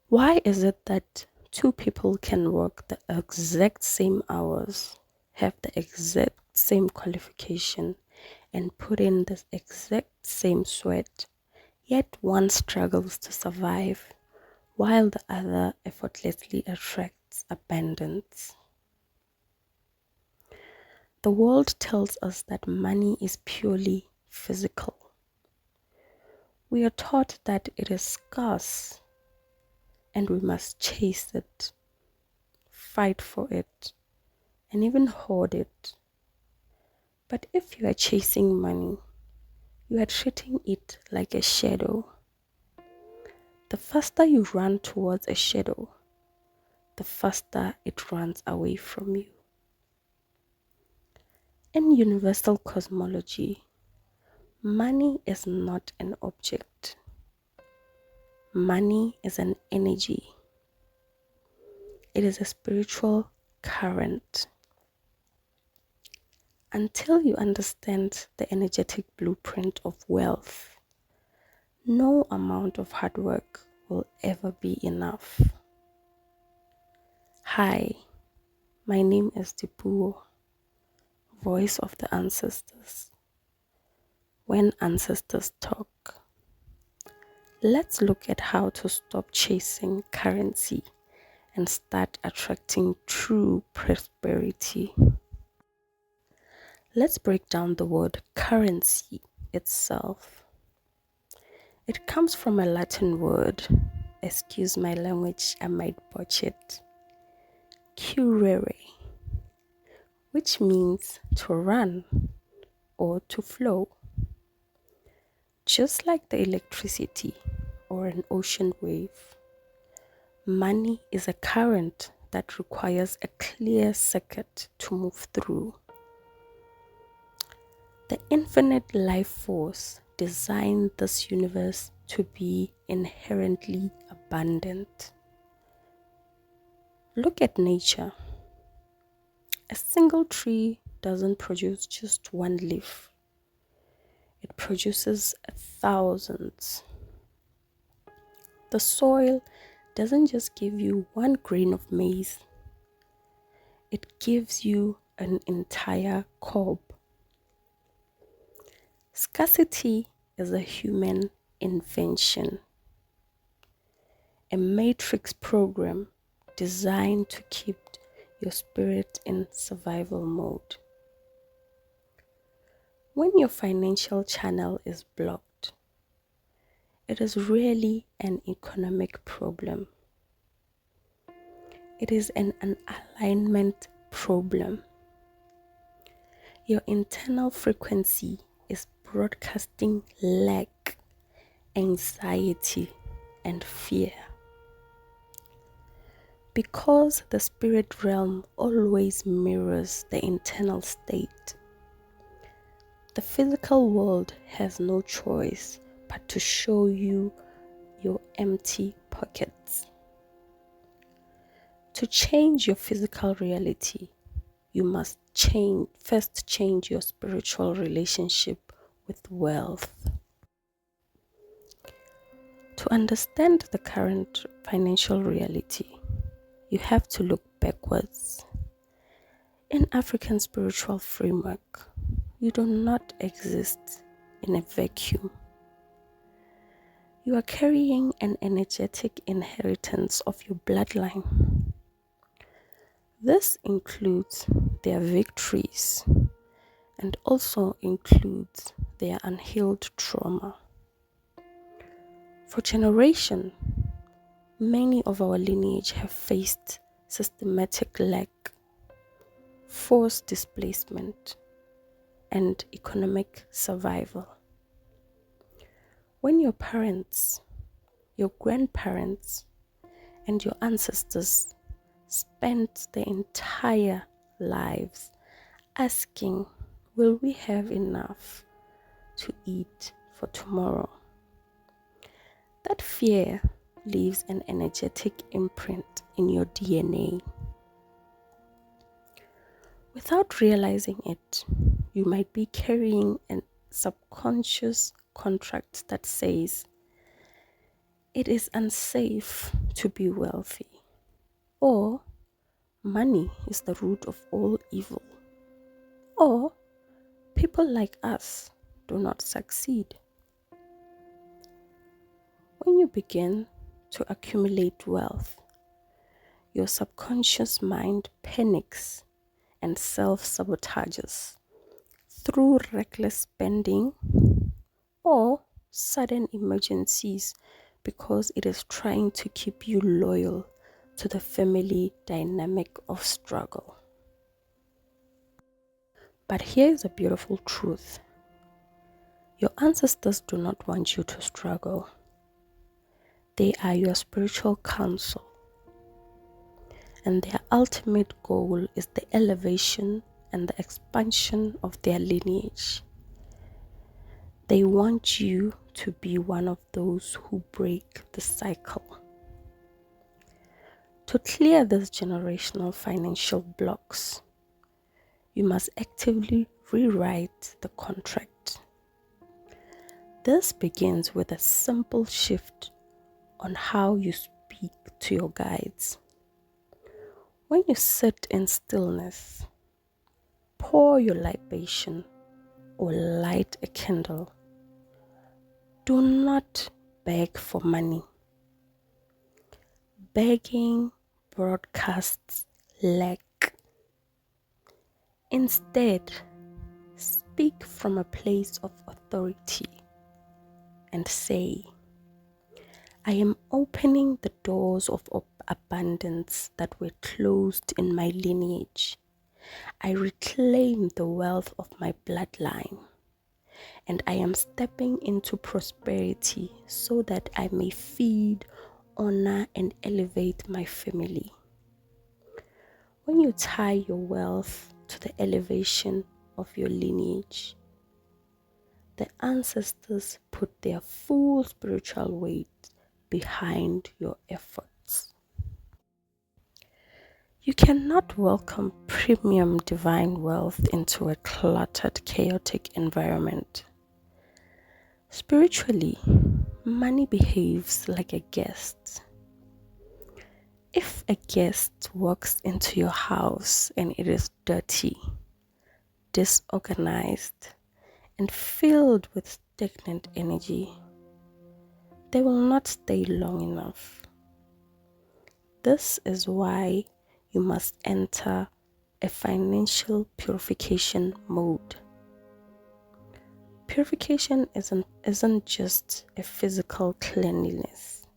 Why is it that two people can work the exact same hours, have the exact same qualification, and put in the exact same sweat, yet one struggles to survive while the other effortlessly attracts abundance? The world tells us that money is purely physical. We are taught that it is scarce and we must chase it, fight for it, and even hoard it. But if you are chasing money, you are treating it like a shadow. The faster you run towards a shadow, the faster it runs away from you. In universal cosmology, money is not an object. Money is an energy. It is a spiritual current. Until you understand the energetic blueprint of wealth, no amount of hard work will ever be enough. Hi, my name is Dipuo, voice of the ancestors. When ancestors talk, let's look at how to stop chasing currency and start attracting true prosperity. Let's break down the word currency itself. It comes from a Latin word, excuse my language, I might butcher it, curere, which means to run or to flow. Just like the electricity or an ocean wave, money is a current that requires a clear circuit to move through. The infinite life force designed this universe to be inherently abundant. Look at nature. A single tree doesn't produce just one leaf. It produces thousands. The soil doesn't just give you one grain of maize. It gives you an entire cob. Scarcity is a human invention, a matrix program designed to keep your spirit in survival mode. When your financial channel is blocked, it is really an economic problem. It is an alignment problem. Your internal frequency is broadcasting lack, anxiety, and fear. Because the spirit realm always mirrors the internal state, the physical world has no choice but to show you your empty pockets. To change your physical reality, you must first change your spiritual relationship with wealth. To understand the current financial reality, you have to look backwards. In African spiritual framework, you do not exist in a vacuum. You are carrying an energetic inheritance of your bloodline. This includes their victories and also includes their unhealed trauma. For generations, many of our lineage have faced systematic lack, forced displacement, and economic survival. When your parents, your grandparents, and your ancestors spent their entire lives asking, will we have enough to eat for tomorrow? That fear leaves an energetic imprint in your DNA. Without realizing it, you might be carrying a subconscious contract that says, it is unsafe to be wealthy, or money is the root of all evil, or people like us do not succeed. When you begin to accumulate wealth, your subconscious mind panics and self sabotages through reckless spending or sudden emergencies because it is trying to keep you loyal to the family dynamic of struggle. But here is a beautiful truth: your ancestors do not want you to struggle, they are your spiritual counsel, and their ultimate goal is the elevation and the expansion of their lineage. They want you to be one of those who break the cycle. To clear these generational financial blocks, you must actively rewrite the contract. This begins with a simple shift on how you speak to your guides. When you sit in stillness, pour your libation or light a candle. Do not beg for money. Begging broadcasts lack. Instead, speak from a place of authority and say, I am opening the doors of abundance that were closed in my lineage. I reclaim the wealth of my bloodline, and I am stepping into prosperity so that I may feed, honor, and elevate my family. When you tie your wealth to the elevation of your lineage, the ancestors put their full spiritual weight behind your efforts. You cannot welcome premium divine wealth into a cluttered, chaotic environment. Spiritually, money behaves like a guest. If a guest walks into your house and it is dirty, disorganized, and filled with stagnant energy, they will not stay long enough. This is why you must enter a financial purification mode. Purification isn't just a physical cleanliness.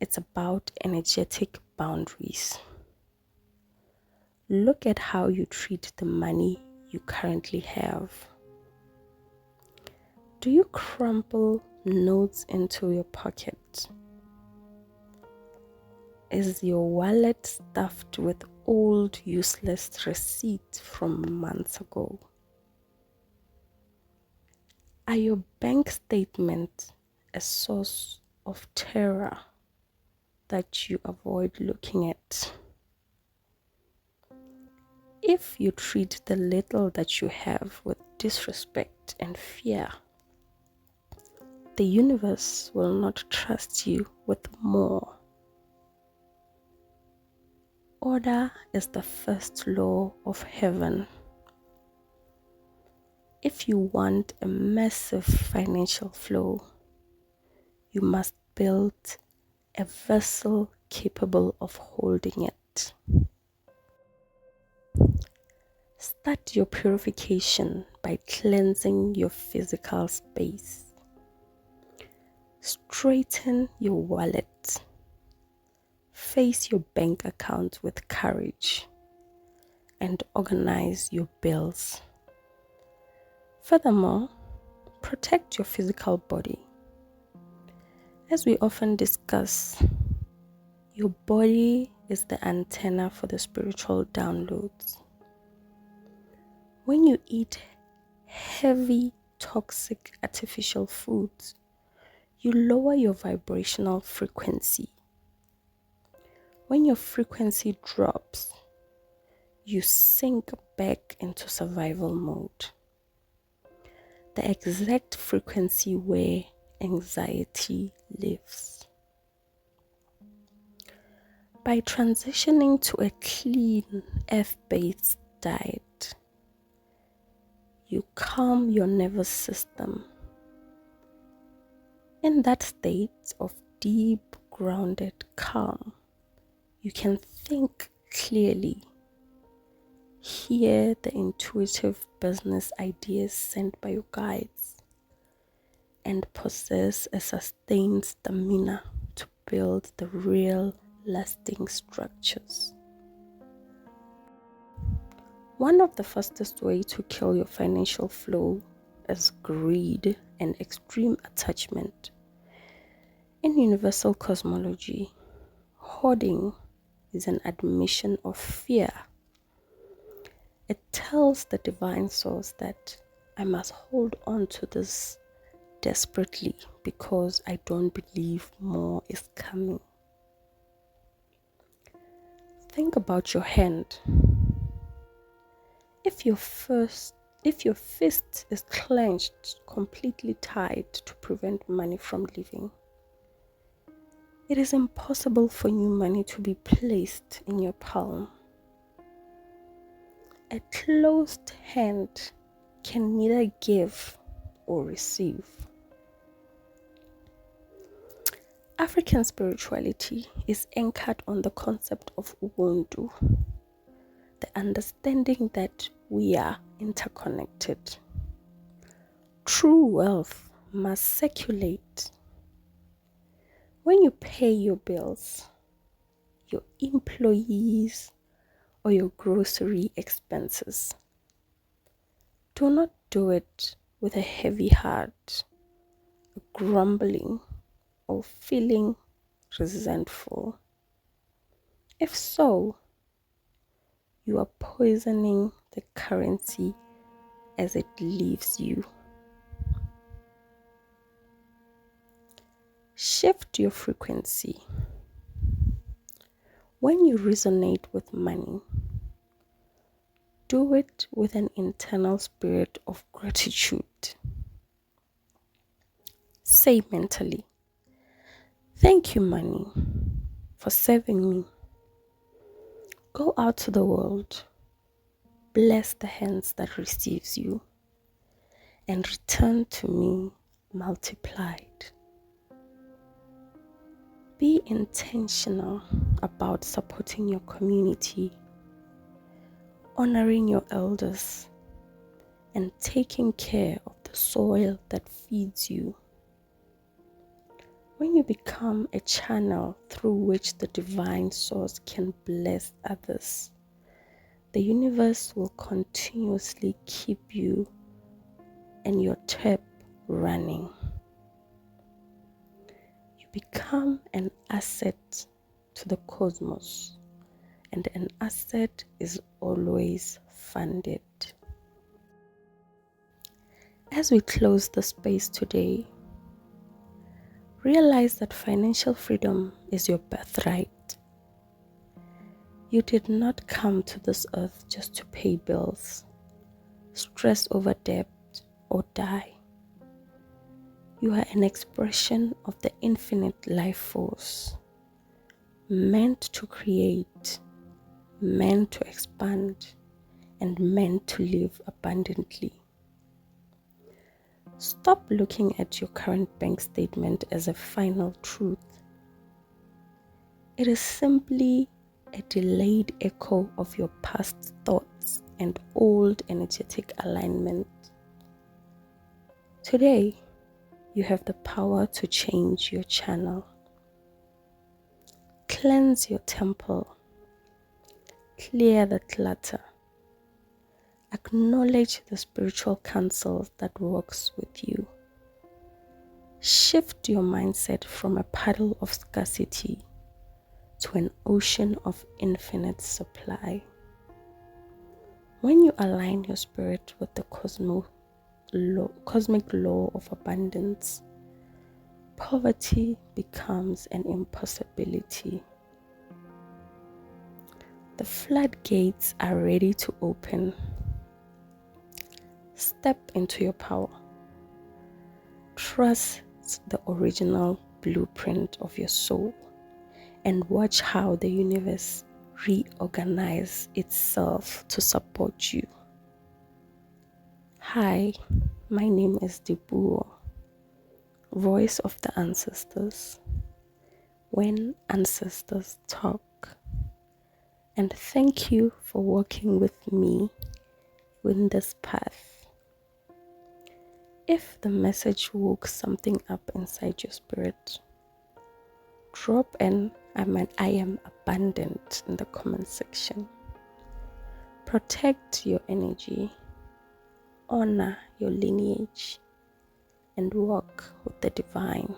It's about energetic boundaries. Look at how you treat the money you currently have. Do you crumple notes into your pocket? Is your wallet stuffed with old, useless receipts from months ago? Are your bank statements a source of terror that you avoid looking at? If you treat the little that you have with disrespect and fear, the universe will not trust you with more. Order is the first law of heaven. If you want a massive financial flow, you must build a vessel capable of holding it. Start your purification by cleansing your physical space. Straighten your wallet. Face your bank account with courage and organize your bills. Furthermore, protect your physical body. As we often discuss, your body is the antenna for the spiritual downloads. When you eat heavy, toxic, artificial foods, you lower your vibrational frequency. When your frequency drops, you sink back into survival mode, the exact frequency where anxiety lives. By transitioning to a clean, earth-based diet, you calm your nervous system. In that state of deep, grounded calm, you can think clearly, hear the intuitive business ideas sent by your guides, and possess a sustained stamina to build the real, lasting structures. One of the fastest ways to kill your financial flow is greed and extreme attachment. In universal cosmology, hoarding is an admission of fear. It tells the divine source that I must hold on to this desperately because I don't believe more is coming. Think about your hand. If your fist is clenched, completely tight to prevent money from leaving, it is impossible for new money to be placed in your palm. A closed hand can neither give or receive. African spirituality is anchored on the concept of Ubuntu, the understanding that we are interconnected. True wealth must circulate. When you pay your bills, your employees, or your grocery expenses, do not do it with a heavy heart, grumbling, or feeling resentful. If so, you are poisoning the currency as it leaves you. Shift your frequency. When you resonate with money, do it with an internal spirit of gratitude. Say mentally, thank you, money, for serving me. Go out to the world, bless the hands that receives you, and return to me multiplied. Be intentional about supporting your community, honoring your elders, and taking care of the soil that feeds you. When you become a channel through which the divine source can bless others, the universe will continuously keep you and your tap running. You become an asset to the cosmos, and an asset is always funded. As we close the space today, realize that financial freedom is your birthright. You did not come to this earth just to pay bills, stress over debt, or die. You are an expression of the infinite life force, meant to create, meant to expand, and meant to live abundantly. Stop looking at your current bank statement as a final truth. It is simply a delayed echo of your past thoughts and old energetic alignment. Today, you have the power to change your channel. Cleanse your temple. Clear the clutter. Acknowledge the spiritual counsel that works with you. Shift your mindset from a puddle of scarcity to an ocean of infinite supply. When you align your spirit with the cosmic law of abundance, poverty becomes an impossibility. The floodgates are ready to open. Step into your power. Trust the original blueprint of your soul and watch how the universe reorganize itself to support you. Hi, my name is Dibuo, voice of the ancestors, when ancestors talk. And thank you for walking with me in this path. If the message woke something up inside your spirit, drop an I am abundant in the comment section. Protect your energy, honor your lineage, and walk with the divine.